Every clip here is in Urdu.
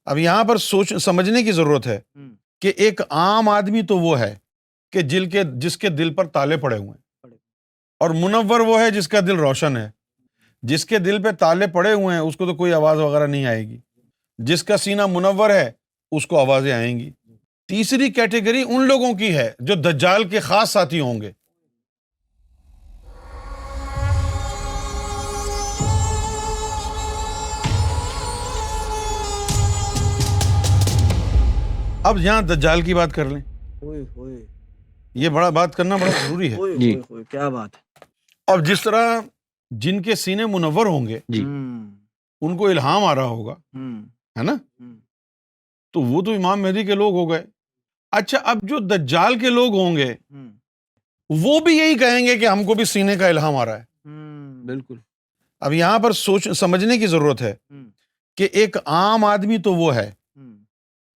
اب یہاں پر سمجھنے کی ضرورت ہے کہ ایک عام آدمی تو وہ ہے کہ جس کے دل پر تالے پڑے ہوئے ہیں، اور منور وہ ہے جس کا دل روشن ہے۔ جس کے دل پہ تالے پڑے ہوئے ہیں اس کو تو کوئی آواز وغیرہ نہیں آئے گی، جس کا سینہ منور ہے اس کو آوازیں آئیں گی۔ تیسری کیٹیگری ان لوگوں کی ہے جو دجال کے خاص ساتھی ہوں گے۔ اب یہاں دجال کی بات کر لیں، یہ بات کرنا بڑا ضروری ہے جی، کیا بات ہے۔ اب جس طرح جن کے سینے منور ہوں گے جی، ان کو الہام آ رہا ہوگا، ہے نا، تو وہ تو امام مہدی کے لوگ ہو گئے۔ اچھا، اب جو دجال کے لوگ ہوں گے وہ بھی یہی کہیں گے کہ ہم کو بھی سینے کا الہام آ رہا ہے۔ بالکل۔ اب یہاں پر سمجھنے کی ضرورت ہے کہ ایک عام آدمی تو وہ ہے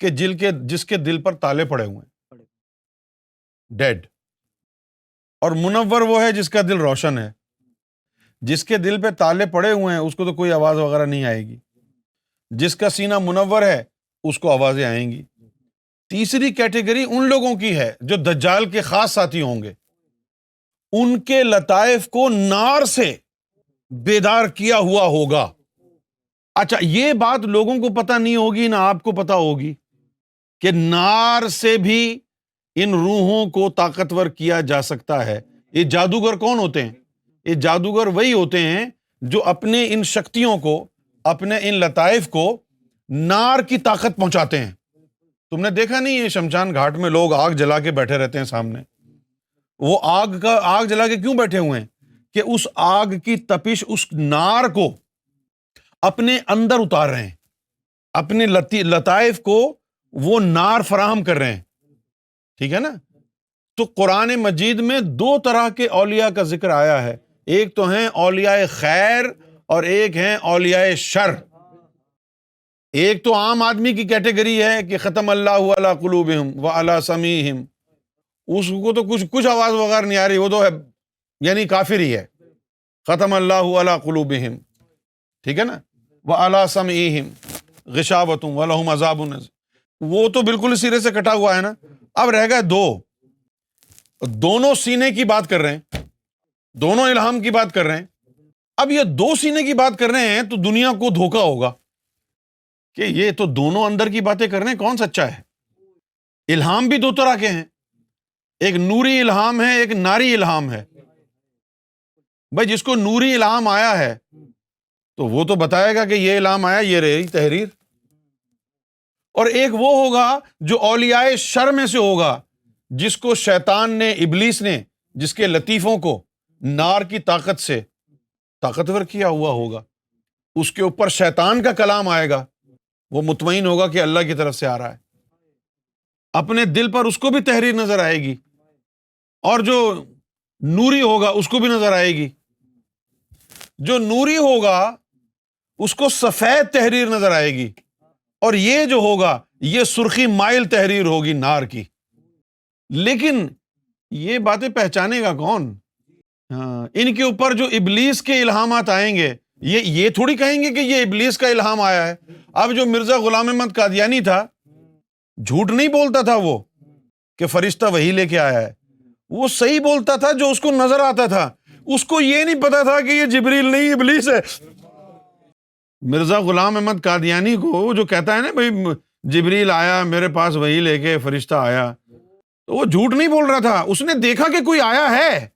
کہ جس کے دل پر تالے پڑے ہوئے ہیں، ڈیڈ، اور منور وہ ہے جس کا دل روشن ہے۔ جس کے دل پہ تالے پڑے ہوئے ہیں اس کو تو کوئی آواز وغیرہ نہیں آئے گی، جس کا سینہ منور ہے اس کو آوازیں آئیں گی۔ تیسری کیٹیگری ان لوگوں کی ہے جو دجال کے خاص ساتھی ہوں گے، ان کے لطائف کو نار سے بیدار کیا ہوا ہوگا۔ اچھا، یہ بات لوگوں کو پتہ نہیں ہوگی، نہ آپ کو پتہ ہوگی کہ نار سے بھی ان روحوں کو طاقتور کیا جا سکتا ہے۔ یہ جادوگر کون ہوتے ہیں؟ یہ جادوگر وہی ہوتے ہیں جو اپنے ان شکتیوں کو، اپنے ان لطائف کو نار کی طاقت پہنچاتے ہیں۔ تم نے دیکھا نہیں یہ شمشان گھاٹ میں لوگ آگ جلا کے بیٹھے رہتے ہیں سامنے، وہ آگ جلا کے کیوں بیٹھے ہوئے ہیں؟ کہ اس آگ کی تپش، اس نار کو اپنے اندر اتار رہے ہیں، اپنے لطائف کو وہ نار فراہم کر رہے ہیں، ٹھیک ہے نا۔ تو قرآن مجید میں دو طرح کے اولیاء کا ذکر آیا ہے، ایک تو ہیں اولیاء خیر اور ایک ہیں اولیاء شر۔ ایک تو عام آدمی کی کیٹیگری ہے کہ ختم اللہ علی قلوبہم وعلی سمیعہم، اس کو تو کچھ آواز وغیرہ نہیں آ رہی، وہ تو ہے یعنی کافر ہی ہے۔ ختم اللہ علی قلوبہم، ٹھیک ہے نا، وعلی سمیعہم غشاوۃ ولہم عذاب عظیم، وہ تو بالکل سرے سے کٹا ہوا ہے نا۔ اب رہ گئے دونوں سینے کی بات کر رہے ہیں، دونوں الہام کی بات کر رہے ہیں۔ اب یہ دو سینے کی بات کر رہے ہیں تو دنیا کو دھوکا ہوگا کہ یہ تو دونوں اندر کی باتیں کر رہے ہیں، کون سچا ہے؟ الہام بھی دو طرح کے ہیں، ایک نوری الہام ہے، ایک ناری الہام ہے۔ بھائی جس کو نوری الہام آیا ہے تو وہ تو بتائے گا کہ یہ الہام آیا، یہ رہی تحریر۔ اور ایک وہ ہوگا جو اولیاء شر میں سے ہوگا، جس کو شیطان نے، ابلیس نے، جس کے لطیفوں کو نار کی طاقت سے طاقتور کیا ہوا ہوگا، اس کے اوپر شیطان کا کلام آئے گا، وہ مطمئن ہوگا کہ اللہ کی طرف سے آ رہا ہے، اپنے دل پر اس کو بھی تحریر نظر آئے گی، اور جو نوری ہوگا اس کو بھی نظر آئے گی۔ جو نوری ہوگا اس کو سفید تحریر نظر آئے گی، اور یہ جو ہوگا یہ سرخی مائل تحریر ہوگی نار کی۔ لیکن یہ باتیں پہچانے گا کون؟ ان کے اوپر جو ابلیس کے الہامات آئیں گے، یہ تھوڑی کہیں گے کہ یہ ابلیس کا الہام آیا ہے۔ اب جو مرزا غلام احمد قادیانی تھا، جھوٹ نہیں بولتا تھا وہ کہ فرشتہ وہی لے کے آیا ہے، وہ صحیح بولتا تھا جو اس کو نظر آتا تھا۔ اس کو یہ نہیں پتا تھا کہ یہ جبریل نہیں، ابلیس ہے۔ مرزا غلام احمد قادیانی کو جو کہتا ہے نا بھائی جبریل آیا میرے پاس وہی لے کے، فرشتہ آیا، تو وہ جھوٹ نہیں بول رہا تھا، اس نے دیکھا کہ کوئی آیا ہے،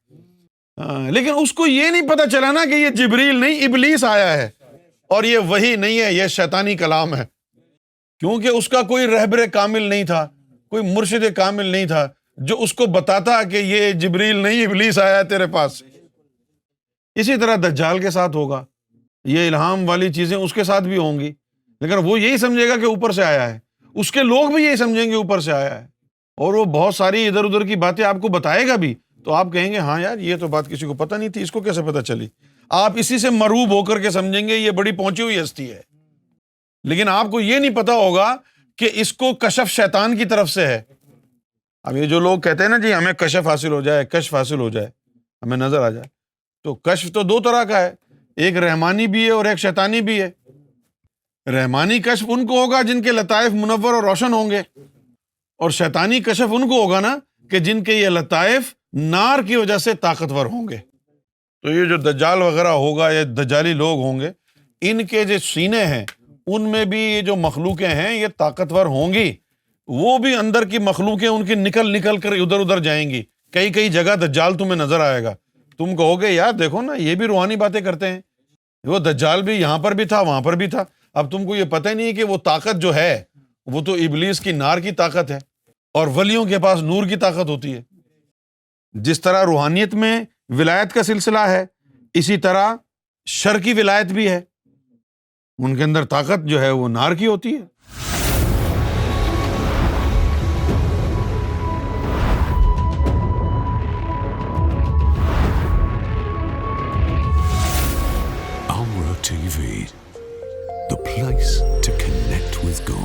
لیکن اس کو یہ نہیں پتا چلا نا کہ یہ جبریل نہیں، ابلیس آیا ہے، اور یہ وحی نہیں ہے، یہ شیطانی کلام ہے، کیونکہ اس کا کوئی رہبر کامل نہیں تھا، کوئی مرشد کامل نہیں تھا جو اس کو بتاتا کہ یہ جبریل نہیں، ابلیس آیا ہے تیرے پاس۔ اسی طرح دجال کے ساتھ ہوگا، یہ الہام والی چیزیں اس کے ساتھ بھی ہوں گی، لیکن وہ یہی سمجھے گا کہ اوپر سے آیا ہے، اس کے لوگ بھی یہی سمجھیں گے اوپر سے آیا ہے، اور وہ بہت ساری ادھر ادھر کی باتیں آپ کو بتائے گا بھی، تو آپ کہیں گے ہاں یار یہ تو بات کسی کو پتہ نہیں تھی، اس کو کیسے پتہ چلی؟ آپ اسی سے مرعوب ہو کر کے سمجھیں گے یہ بڑی پہنچی ہوئی ہستی ہے، لیکن آپ کو یہ نہیں پتا ہوگا کہ اس کو کشف شیطان کی طرف سے ہے۔ اب یہ جو لوگ کہتے ہیں نا جی ہمیں کشف حاصل ہو جائے، کشف حاصل ہو جائے، ہمیں نظر آ جائے، تو کشف تو دو طرح کا ہے، ایک رحمانی بھی ہے اور ایک شیطانی بھی ہے۔ رحمانی کشف ان کو ہوگا جن کے لطائف منور اور روشن ہوں گے، اور شیطانی کشف ان کو ہوگا نا کہ جن کے یہ لطائف نار کی وجہ سے طاقتور ہوں گے۔ تو یہ جو دجال وغیرہ ہوگا یا دجالی لوگ ہوں گے، ان کے جو سینے ہیں ان میں بھی یہ جو مخلوقیں ہیں یہ طاقتور ہوں گی، وہ بھی اندر کی مخلوقیں ان کی نکل کر ادھر ادھر جائیں گی۔ کئی جگہ دجال تمہیں نظر آئے گا، تم کہو گے یار دیکھو نا یہ بھی روحانی باتیں کرتے ہیں، وہ دجال بھی یہاں پر بھی تھا وہاں پر بھی تھا۔ اب تم کو یہ پتہ نہیں کہ وہ طاقت جو ہے وہ تو ابلیس کی نار کی طاقت ہے، اور ولیوں کے پاس نور کی طاقت ہوتی ہے۔ جس طرح روحانیت میں ولایت کا سلسلہ ہے، اسی طرح شر کی ولایت بھی ہے، ان کے اندر طاقت جو ہے وہ نار کی ہوتی ہے۔ Amra TV, the place to connect with God.